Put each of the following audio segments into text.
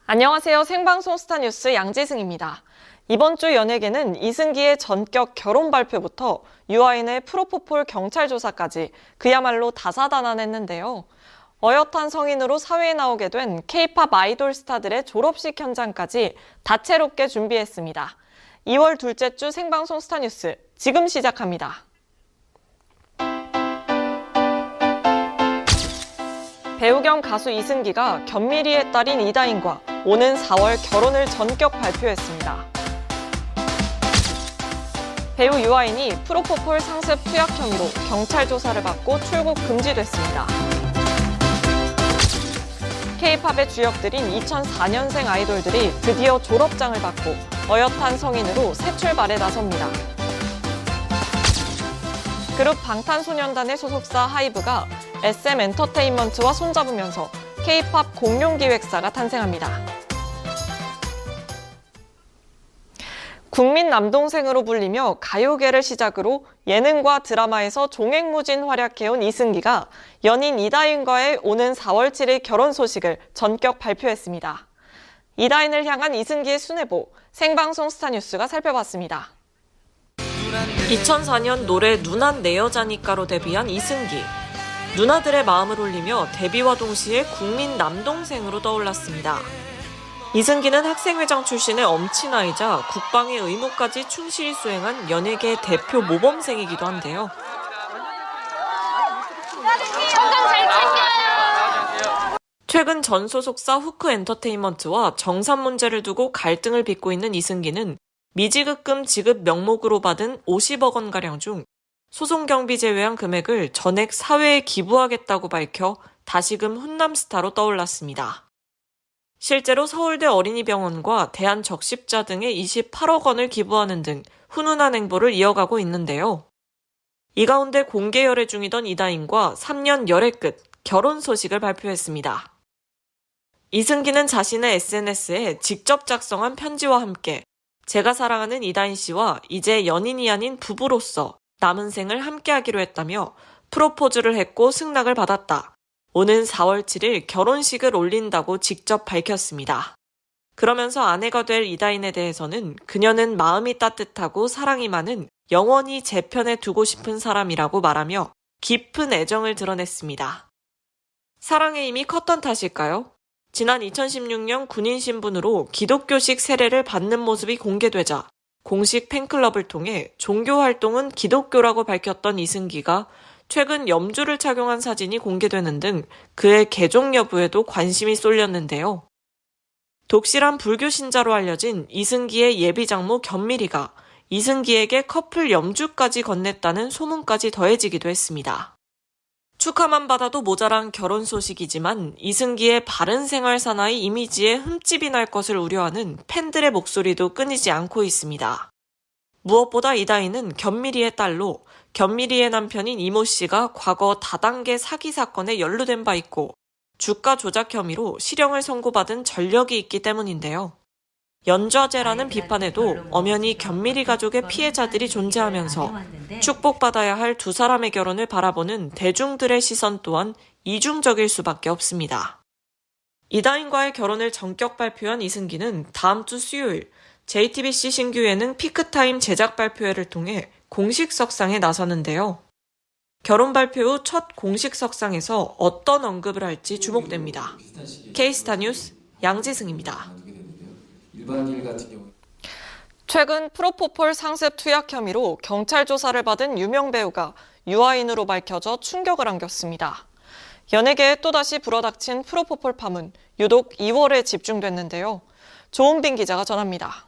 안녕하세요. 생방송 스타뉴스 양재승입니다. 이번 주 연예계는 이승기의 전격 결혼 발표부터 유아인의 프로포폴 경찰 조사까지 그야말로 다사다난했는데요. 어엿한 성인으로 사회에 나오게 된 K-팝 아이돌 스타들의 졸업식 현장까지 다채롭게 준비했습니다. 2월 둘째 주 생방송 스타뉴스 지금 시작합니다. 배우 겸 가수 이승기가 견미리의 딸인 이다인과 오는 4월 결혼을 전격 발표했습니다. 배우 유아인이 프로포폴 상습 투약 혐의로 경찰 조사를 받고 출국 금지됐습니다. K-팝의 주역들인 2004년생 아이돌들이 드디어 졸업장을 받고 어엿한 성인으로 새 출발에 나섭니다. 그룹 방탄소년단의 소속사 하이브가 SM 엔터테인먼트와 손잡으면서 K-팝 공룡기획사가 탄생합니다. 국민 남동생으로 불리며 가요계를 시작으로 예능과 드라마에서 종횡무진 활약해온 이승기가 연인 이다인과의 오는 4월 7일 결혼 소식을 전격 발표했습니다. 이다인을 향한 이승기의 수뇌보, 생방송 스타뉴스가 살펴봤습니다. 2004년 노래 누난 내 여자니까로 데뷔한 이승기. 누나들의 마음을 울리며 데뷔와 동시에 국민 남동생으로 떠올랐습니다. 이승기는 학생회장 출신의 엄친아이자 국방의 의무까지 충실히 수행한 연예계 대표 모범생이기도 한데요. 최근 전 소속사 후크 엔터테인먼트와 정산 문제를 두고 갈등을 빚고 있는 이승기는 미지급금 지급 명목으로 받은 50억 원가량 중 소송 경비 제외한 금액을 전액 사회에 기부하겠다고 밝혀 다시금 훈남스타로 떠올랐습니다. 실제로 서울대 어린이병원과 대한적십자 등에 28억 원을 기부하는 등 훈훈한 행보를 이어가고 있는데요. 이 가운데 공개 열애 중이던 이다인과 3년 열애 끝 결혼 소식을 발표했습니다. 이승기는 자신의 SNS에 직접 작성한 편지와 함께 제가 사랑하는 이다인 씨와 이제 연인이 아닌 부부로서 남은 생을 함께하기로 했다며 프로포즈를 했고 승낙을 받았다. 오는 4월 7일 결혼식을 올린다고 직접 밝혔습니다. 그러면서 아내가 될 이다인에 대해서는 그녀는 마음이 따뜻하고 사랑이 많은 영원히 제 편에 두고 싶은 사람이라고 말하며 깊은 애정을 드러냈습니다. 사랑의 힘이 컸던 탓일까요? 지난 2016년 군인 신분으로 기독교식 세례를 받는 모습이 공개되자 공식 팬클럽을 통해 종교 활동은 기독교라고 밝혔던 이승기가 최근 염주를 착용한 사진이 공개되는 등 그의 개종 여부에도 관심이 쏠렸는데요. 독실한 불교 신자로 알려진 이승기의 예비 장모 견미리가 이승기에게 커플 염주까지 건넸다는 소문까지 더해지기도 했습니다. 축하만 받아도 모자란 결혼 소식이지만 이승기의 바른 생활 사나이 이미지에 흠집이 날 것을 우려하는 팬들의 목소리도 끊이지 않고 있습니다. 무엇보다 이다인은 견미리의 딸로 견미리의 남편인 이모 씨가 과거 다단계 사기 사건에 연루된 바 있고 주가 조작 혐의로 실형을 선고받은 전력이 있기 때문인데요. 연좌제라는 비판에도 엄연히 견미리 가족의 피해자들이 존재하면서 축복받아야 할 두 사람의 결혼을 바라보는 대중들의 시선 또한 이중적일 수밖에 없습니다. 이다인과의 결혼을 전격 발표한 이승기는 다음 주 수요일 JTBC 신규 예능 피크타임 제작 발표회를 통해 공식 석상에 나서는데요. 결혼 발표 후 첫 공식 석상에서 어떤 언급을 할지 주목됩니다. K스타뉴스 양지승입니다. 최근 프로포폴 상습 투약 혐의로 경찰 조사를 받은 유명 배우가 유아인으로 밝혀져 충격을 안겼습니다. 연예계에 또다시 불어닥친 프로포폴 파문, 유독 2월에 집중됐는데요. 조은빈 기자가 전합니다.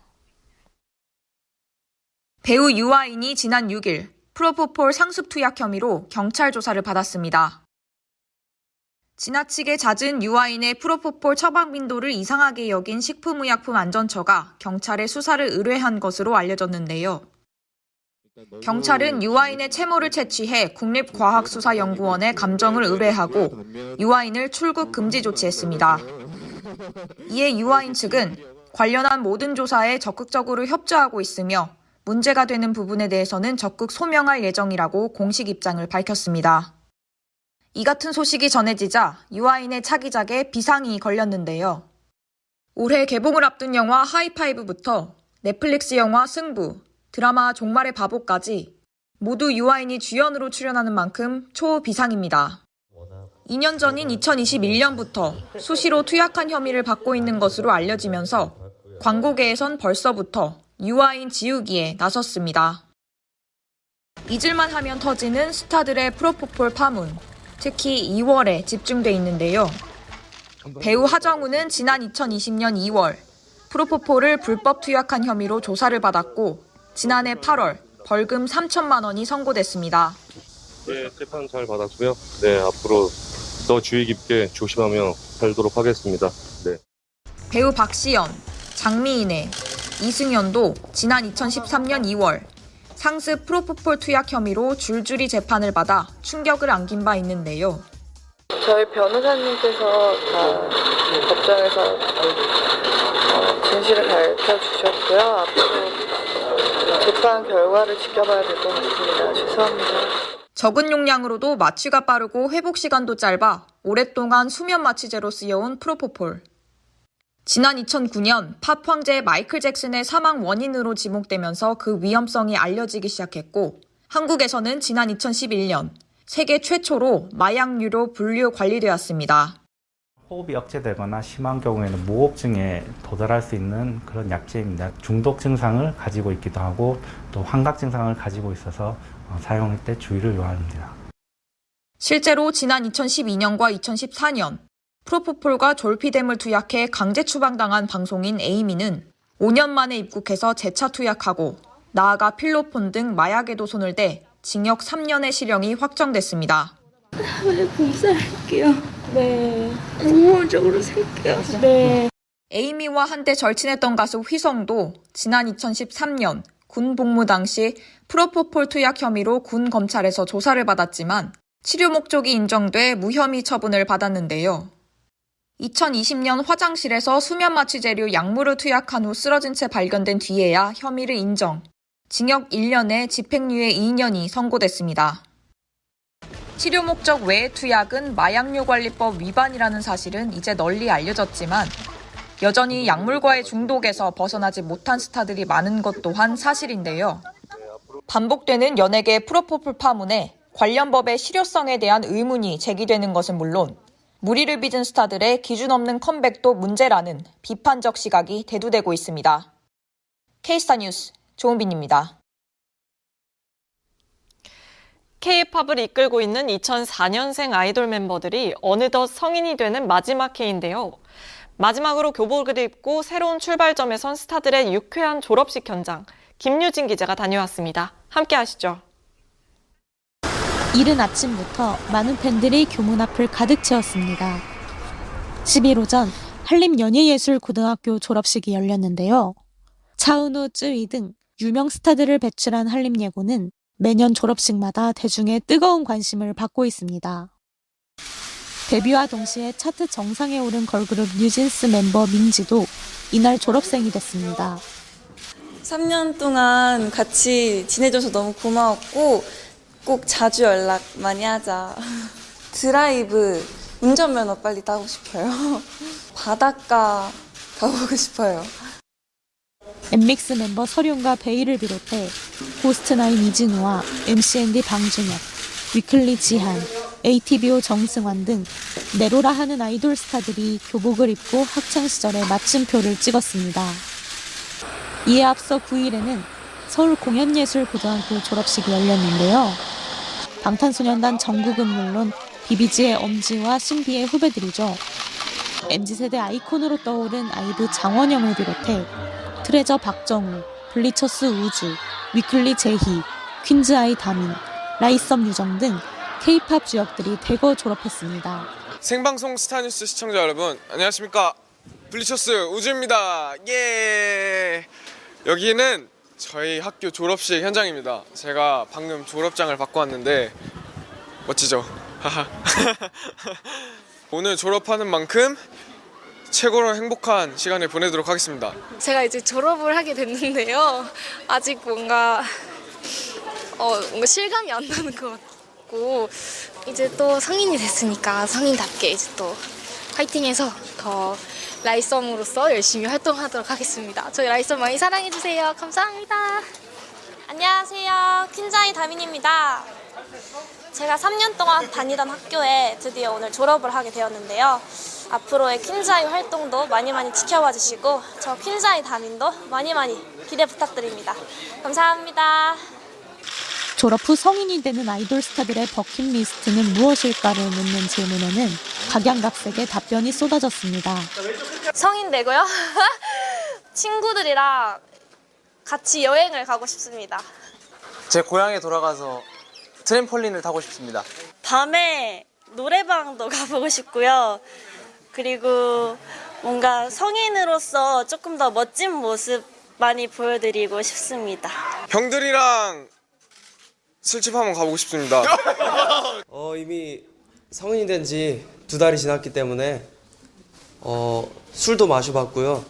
배우 유아인이 지난 6일 프로포폴 상습 투약 혐의로 경찰 조사를 받았습니다. 지나치게 잦은 유아인의 프로포폴 처방 빈도를 이상하게 여긴 식품의약품안전처가 경찰에 수사를 의뢰한 것으로 알려졌는데요. 경찰은 유아인의 채모를 채취해 국립과학수사연구원에 감정을 의뢰하고 유아인을 출국 금지 조치했습니다. 이에 유아인 측은 관련한 모든 조사에 적극적으로 협조하고 있으며 문제가 되는 부분에 대해서는 적극 소명할 예정이라고 공식 입장을 밝혔습니다. 이 같은 소식이 전해지자 유아인의 차기작에 비상이 걸렸는데요. 올해 개봉을 앞둔 영화 하이파이브부터 넷플릭스 영화 승부, 드라마 종말의 바보까지 모두 유아인이 주연으로 출연하는 만큼 초비상입니다. 2년 전인 2021년부터 수시로 투약한 혐의를 받고 있는 것으로 알려지면서 광고계에선 벌써부터 유아인 지우기에 나섰습니다. 잊을만 하면 터지는 스타들의 프로포폴 파문, 특히 2월에 집중돼 있는데요. 배우 하정우는 지난 2020년 2월 프로포폴을 불법 투약한 혐의로 조사를 받았고 지난해 8월 벌금 3천만 원이 선고됐습니다. 네, 재판 잘 받았고요. 네, 앞으로 더 주의 깊게 조심하며 살도록 하겠습니다. 네. 배우 박시연, 장미인의, 이승연도 지난 2013년 2월 상습 프로포폴 투약 혐의로 줄줄이 재판을 받아 충격을 안긴 바 있는데요. 저희 변호사님께서 다 법정에서 진실을 밝혀주셨고요. 앞으로 재판 결과를 지켜봐야 될 것 같습니다. 죄송합니다. 적은 용량으로도 마취가 빠르고 회복 시간도 짧아 오랫동안 수면 마취제로 쓰여온 프로포폴. 지난 2009년 팝 황제 마이클 잭슨의 사망 원인으로 지목되면서 그 위험성이 알려지기 시작했고 한국에서는 지난 2011년 세계 최초로 마약류로 분류 관리되었습니다. 호흡이 억제되거나 심한 경우에는 무호흡증에 도달할 수 있는 그런 약제입니다. 중독 증상을 가지고 있기도 하고 또 환각 증상을 가지고 있어서 사용할 때 주의를 요합니다. 실제로 지난 2012년과 2014년 프로포폴과 졸피뎀을 투약해 강제 추방당한 방송인 에이미는 5년 만에 입국해서 재차 투약하고 나아가 필로폰 등 마약에도 손을 대 징역 3년의 실형이 확정됐습니다. 네, 봉사할게요. 네. 공무원적으로 살게요. 네. 에이미와 한때 절친했던 가수 휘성도 지난 2013년 군 복무 당시 프로포폴 투약 혐의로 군 검찰에서 조사를 받았지만 치료 목적이 인정돼 무혐의 처분을 받았는데요. 2020년 화장실에서 수면 마취제류 약물을 투약한 후 쓰러진 채 발견된 뒤에야 혐의를 인정. 징역 1년에 집행유예 2년이 선고됐습니다. 치료 목적 외의 투약은 마약류 관리법 위반이라는 사실은 이제 널리 알려졌지만 여전히 약물과의 중독에서 벗어나지 못한 스타들이 많은 것 또한 사실인데요. 반복되는 연예계 프로포폴 파문에 관련 법의 실효성에 대한 의문이 제기되는 것은 물론 무리를 빚은 스타들의 기준 없는 컴백도 문제라는 비판적 시각이 대두되고 있습니다. K스타 뉴스 조은빈입니다. K-팝을 이끌고 있는 2004년생 아이돌 멤버들이 어느덧 성인이 되는 마지막 해인데요. 마지막으로 교복을 입고 새로운 출발점에 선 스타들의 유쾌한 졸업식 현장, 김유진 기자가 다녀왔습니다. 함께 하시죠. 이른 아침부터 많은 팬들이 교문 앞을 가득 채웠습니다. 10일 오전 한림연예예술고등학교 졸업식이 열렸는데요. 차은우, 쯔위 등 유명 스타들을 배출한 한림예고는 매년 졸업식마다 대중의 뜨거운 관심을 받고 있습니다. 데뷔와 동시에 차트 정상에 오른 걸그룹 뉴진스 멤버 민지도 이날 졸업생이 됐습니다. 3년 동안 같이 지내줘서 너무 고마웠고 꼭 자주 연락 많이 하자. 드라이브, 운전면허 빨리 따고 싶어요. 바닷가 가보고 싶어요. 엠믹스 멤버 설윤과 베이를 비롯해 고스트나인 이진우와 MCND 방준혁, 위클리 지한, ATBO 정승환 등 내로라 하는 아이돌 스타들이 교복을 입고 학창시절에 마침표를 찍었습니다. 이에 앞서 9일에는 서울공연예술고등학교 졸업식이 열렸는데요. 방탄소년단 정국은 물론 비비지의 엄지와 신비의 후배들이죠. MZ세대 아이콘으로 떠오른 아이브 장원영을 비롯해 트레저 박정우, 블리처스 우주, 위클리 제희, 퀸즈아이 다민, 라이썸 유정 등 K-팝 주역들이 대거 졸업했습니다. 생방송 스타뉴스 시청자 여러분, 안녕하십니까? 블리처스 우주입니다. 예! 여기는 저희 학교 졸업식 현장입니다. 제가 방금 졸업장을 받고 왔는데 멋지죠? 오늘 졸업하는 만큼 최고로 행복한 시간을 보내도록 하겠습니다. 제가 이제 졸업을 하게 됐는데요. 아직 뭔가 실감이 안 나는 것 같고 이제 또 성인이 됐으니까 성인답게 이제 또 파이팅해서 더 라이썸으로서 열심히 활동하도록 하겠습니다. 저희 라이썸 많이 사랑해주세요. 감사합니다. 안녕하세요. 퀸자이 다민입니다. 제가 3년 동안 다니던 학교에 드디어 오늘 졸업을 하게 되었는데요. 앞으로의 퀸자이 활동도 많이 지켜봐 주시고 저 퀸자이 다민도 많이 기대 부탁드립니다. 감사합니다. 졸업 후 성인이 되는 아이돌 스타들의 버킷리스트는 무엇일까를 묻는 질문에는 각양각색의 답변이 쏟아졌습니다. 성인 되고요. 친구들이랑 같이 여행을 가고 싶습니다. 제 고향에 돌아가서 트램펄린을 타고 싶습니다. 밤에 노래방도 가보고 싶고요. 그리고 뭔가 성인으로서 조금 더 멋진 모습 많이 보여드리고 싶습니다. 형들이랑 술집 한번 가보고 싶습니다. 이미 성인이 된 지 2달이 지났기 때문에 술도 마셔봤고요.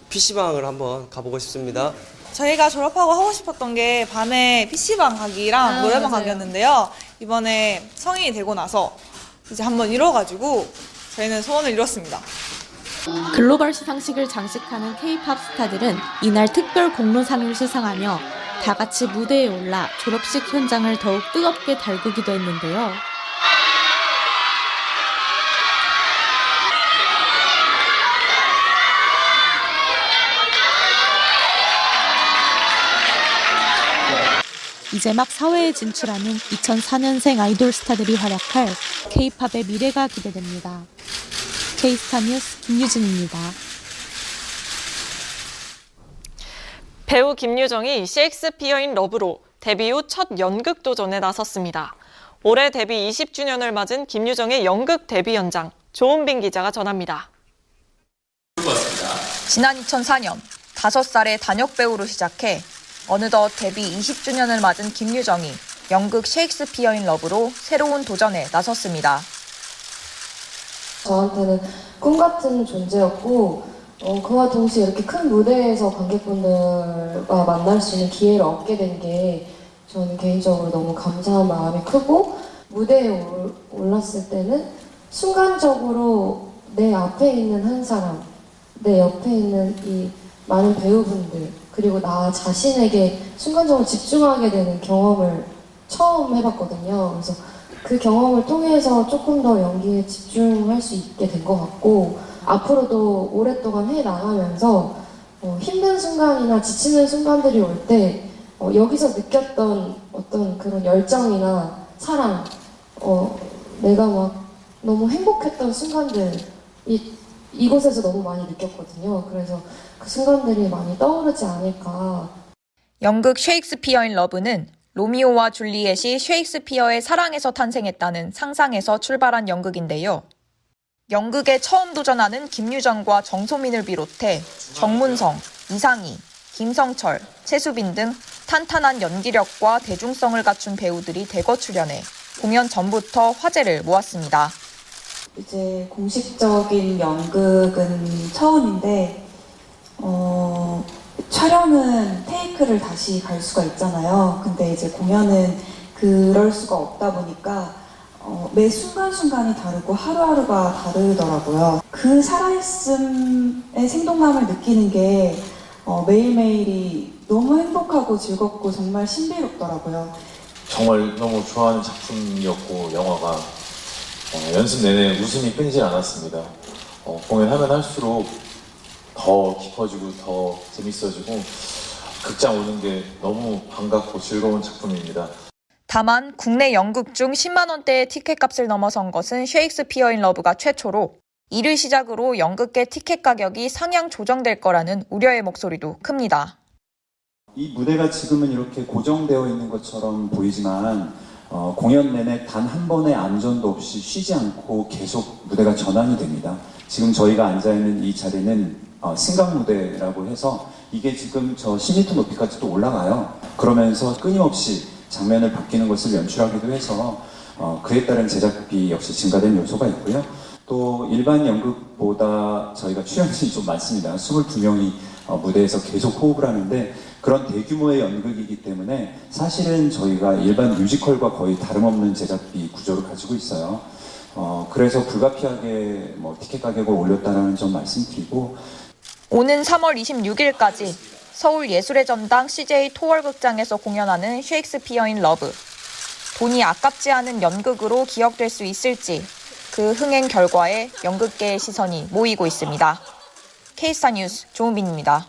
PC방을 한번 가보고 싶습니다. 저희가 졸업하고 하고 싶었던 게 밤에 PC방 가기랑 노래방 가기였는데요. 이번에 성인이 되고 나서 이제 한번 이뤄가지고 저희는 소원을 이뤘습니다. 글로벌 시상식을 장식하는 K-팝 스타들은 이날 특별 공로상을 수상하며 다 같이 무대에 올라 졸업식 현장을 더욱 뜨겁게 달구기도 했는데요. 이제 막 사회에 진출하는 2004년생 아이돌 스타들이 활약할 K-팝의 미래가 기대됩니다. K-스타 뉴스 김유진입니다. 배우 김유정이 셰익스피어인 러브로 데뷔 후 첫 연극 도전에 나섰습니다. 올해 데뷔 20주년을 맞은 김유정의 연극 데뷔 현장, 조은빈 기자가 전합니다. 지난 2004년 5살의 단역 배우로 시작해 어느덧 데뷔 20주년을 맞은 김유정이 연극 셰익스피어인 러브로 새로운 도전에 나섰습니다. 저한테는 꿈 같은 존재였고 그와 동시에 이렇게 큰 무대에서 관객분들과 만날 수 있는 기회를 얻게 된 게 저는 개인적으로 너무 감사한 마음이 크고 무대에 올랐을 때는 순간적으로 내 앞에 있는 한 사람, 내 옆에 있는 이 많은 배우분들 그리고 나 자신에게 순간적으로 집중하게 되는 경험을 처음 해봤거든요. 그래서 그 경험을 통해서 조금 더 연기에 집중할 수 있게 된 것 같고 앞으로도 오랫동안 해나가면서 힘든 순간이나 지치는 순간들이 올 때 여기서 느꼈던 어떤 그런 열정이나 사랑 내가 막 너무 행복했던 순간들 이곳에서 너무 많이 느꼈거든요. 그래서 그 순간들이 많이 떠오르지 않을까. 연극 셰익스피어인 러브는 로미오와 줄리엣이 셰익스피어의 사랑에서 탄생했다는 상상에서 출발한 연극인데요. 연극에 처음 도전하는 김유정과 정소민을 비롯해 정문성, 이상희, 김성철, 최수빈 등 탄탄한 연기력과 대중성을 갖춘 배우들이 대거 출연해 공연 전부터 화제를 모았습니다. 이제 공식적인 연극은 처음인데 촬영은 테이크를 다시 갈 수가 있잖아요. 근데 이제 공연은 그럴 수가 없다 보니까 매 순간순간이 다르고 하루하루가 다르더라고요. 그 살아있음의 생동감을 느끼는 게 매일매일이 너무 행복하고 즐겁고 정말 신비롭더라고요. 정말 너무 좋아하는 작품이었고 영화가 연습 내내 웃음이 끊이질 않았습니다. 공연하면 할수록 더 깊어지고 더 재밌어지고 극장 오는 게 너무 반갑고 즐거운 작품입니다. 다만 국내 연극 중 10만 원대의 티켓값을 넘어선 것은 셰익스피어인 러브가 최초로 이를 시작으로 연극계 티켓 가격이 상향 조정될 거라는 우려의 목소리도 큽니다. 이 무대가 지금은 이렇게 고정되어 있는 것처럼 보이지만 공연 내내 단 한 번의 안전도 없이 쉬지 않고 계속 무대가 전환이 됩니다. 지금 저희가 앉아있는 이 자리는 승강 무대라고 해서 이게 지금 저 10m 높이까지 또 올라가요. 그러면서 끊임없이 장면을 바뀌는 것을 연출하기도 해서 그에 따른 제작비 역시 증가된 요소가 있고요. 또 일반 연극보다 저희가 출연진이 좀 많습니다. 22명이 무대에서 계속 호흡을 하는데 그런 대규모의 연극이기 때문에 사실은 저희가 일반 뮤지컬과 거의 다름없는 제작비 구조를 가지고 있어요. 그래서 불가피하게 티켓 가격을 올렸다는 점 말씀드리고 오는 3월 26일까지 서울 예술의 전당 CJ 토월극장에서 공연하는 셰익스피어인 러브. 돈이 아깝지 않은 연극으로 기억될 수 있을지 그 흥행 결과에 연극계의 시선이 모이고 있습니다. K스타 뉴스 조은빈입니다.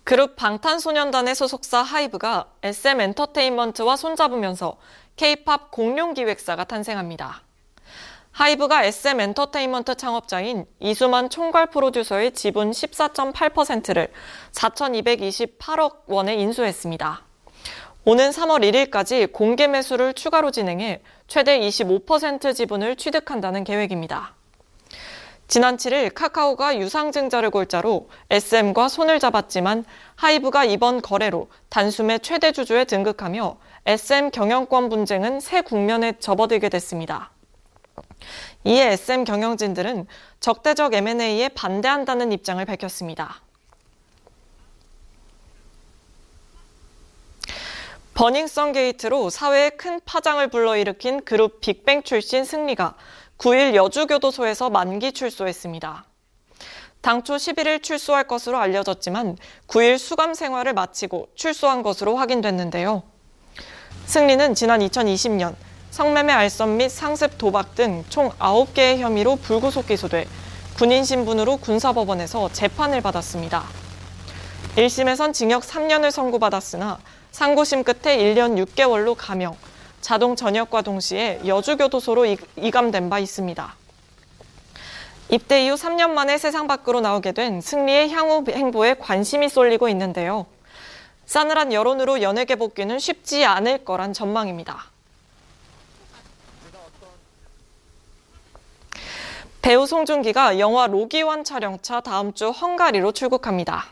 그룹 방탄소년단의 소속사 하이브가 SM엔터테인먼트와 손잡으면서 K-팝 공룡기획사가 탄생합니다. 하이브가 SM엔터테인먼트 창업자인 이수만 총괄 프로듀서의 지분 14.8%를 4,228억 원에 인수했습니다. 오는 3월 1일까지 공개 매수를 추가로 진행해 최대 25% 지분을 취득한다는 계획입니다. 지난 7일 카카오가 유상증자를 골자로 SM과 손을 잡았지만 하이브가 이번 거래로 단숨에 최대 주주에 등극하며 SM 경영권 분쟁은 새 국면에 접어들게 됐습니다. 이에 SM 경영진들은 적대적 M&A에 반대한다는 입장을 밝혔습니다. 버닝썬 게이트로 사회에 큰 파장을 불러일으킨 그룹 빅뱅 출신 승리가 9일 여주교도소에서 만기 출소했습니다. 당초 11일 출소할 것으로 알려졌지만 9일 수감 생활을 마치고 출소한 것으로 확인됐는데요. 승리는 지난 2020년 성매매 알선 및 상습 도박 등 총 9개의 혐의로 불구속 기소돼 군인 신분으로 군사법원에서 재판을 받았습니다. 1심에선 징역 3년을 선고받았으나 상고심 끝에 1년 6개월로 감형, 자동 전역과 동시에 여주교도소로 이감된 바 있습니다. 입대 이후 3년 만에 세상 밖으로 나오게 된 승리의 향후 행보에 관심이 쏠리고 있는데요. 싸늘한 여론으로 연예계 복귀는 쉽지 않을 거란 전망입니다. 배우 송중기가 영화 로기원 촬영차 다음 주 헝가리로 출국합니다.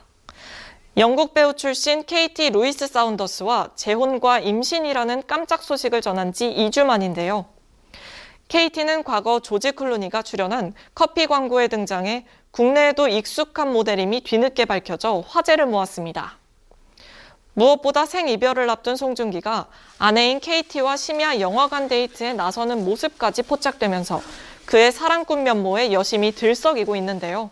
영국 배우 출신 KT 루이스 사운더스와 재혼과 임신이라는 깜짝 소식을 전한 지 2주 만인데요. KT는 과거 조지 클루니가 출연한 커피 광고에 등장해 국내에도 익숙한 모델임이 뒤늦게 밝혀져 화제를 모았습니다. 무엇보다 생이별을 앞둔 송중기가 아내인 KT와 심야 영화관 데이트에 나서는 모습까지 포착되면서 그의 사랑꾼 면모에 여심이 들썩이고 있는데요.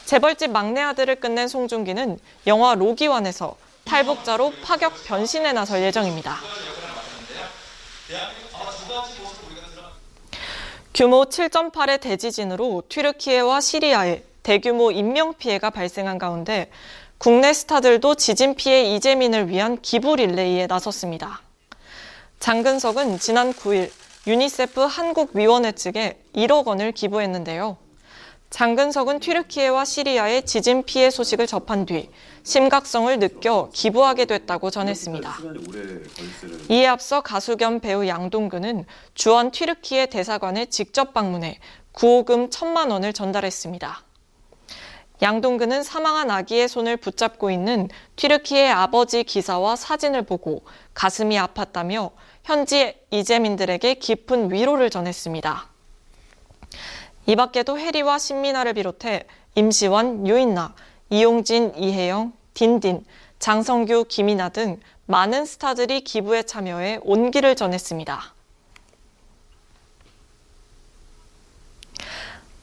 재벌집 막내 아들을 끝낸 송중기는 영화 로기원에서 탈북자로 파격 변신에 나설 예정입니다. 규모 7.8의 대지진으로 튀르키예와 시리아에 대규모 인명피해가 발생한 가운데 국내 스타들도 지진 피해 이재민을 위한 기부 릴레이에 나섰습니다. 장근석은 지난 9일 유니세프 한국위원회 측에 1억 원을 기부했는데요. 장근석은 튀르키예와 시리아의 지진 피해 소식을 접한 뒤 심각성을 느껴 기부하게 됐다고 전했습니다. 이에 앞서 가수 겸 배우 양동근은 주한 튀르키예 대사관에 직접 방문해 구호금 1,000만 원을 전달했습니다. 양동근은 사망한 아기의 손을 붙잡고 있는 튀르키예 아버지 기사와 사진을 보고 가슴이 아팠다며 현지 이재민들에게 깊은 위로를 전했습니다. 이 밖에도 해리와 신민아를 비롯해 임시완, 유인나, 이용진, 이혜영, 딘딘, 장성규, 김이나 등 많은 스타들이 기부에 참여해 온기를 전했습니다.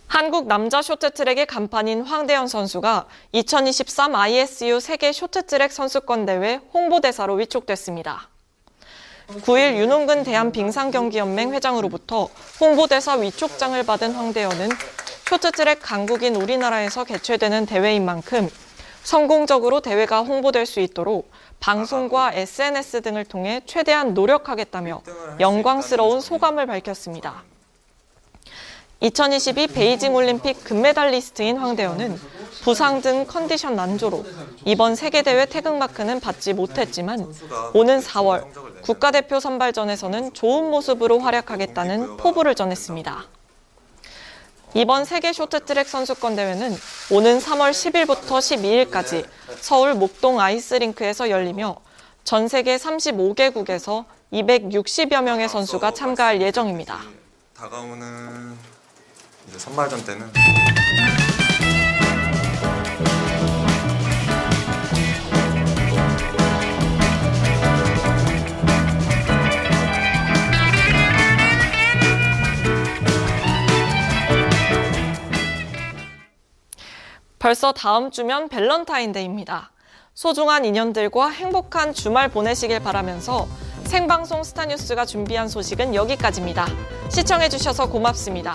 한국 남자 쇼트트랙의 간판인 황대현 선수가 2023 ISU 세계 쇼트트랙 선수권 대회 홍보대사로 위촉됐습니다. 9일 윤홍근 대한빙상경기연맹 회장으로부터 홍보대사 위촉장을 받은 황대현은 쇼트트랙 강국인 우리나라에서 개최되는 대회인 만큼 성공적으로 대회가 홍보될 수 있도록 방송과 SNS 등을 통해 최대한 노력하겠다며 영광스러운 소감을 밝혔습니다. 2022 베이징 올림픽 금메달리스트인 황대현은 부상 등 컨디션 난조로 이번 세계대회 태극마크는 받지 못했지만 오는 4월 국가대표 선발전에서는 좋은 모습으로 활약하겠다는 포부를 전했습니다. 이번 세계 쇼트트랙 선수권 대회는 오는 3월 10일부터 12일까지 서울 목동 아이스링크에서 열리며 전 세계 35개국에서 260여 명의 선수가 참가할 예정입니다. 다가오는 이제 선발전 때는 벌써 다음 주면 밸런타인데이입니다. 소중한 인연들과 행복한 주말 보내시길 바라면서 생방송 스타뉴스가 준비한 소식은 여기까지입니다. 시청해주셔서 고맙습니다.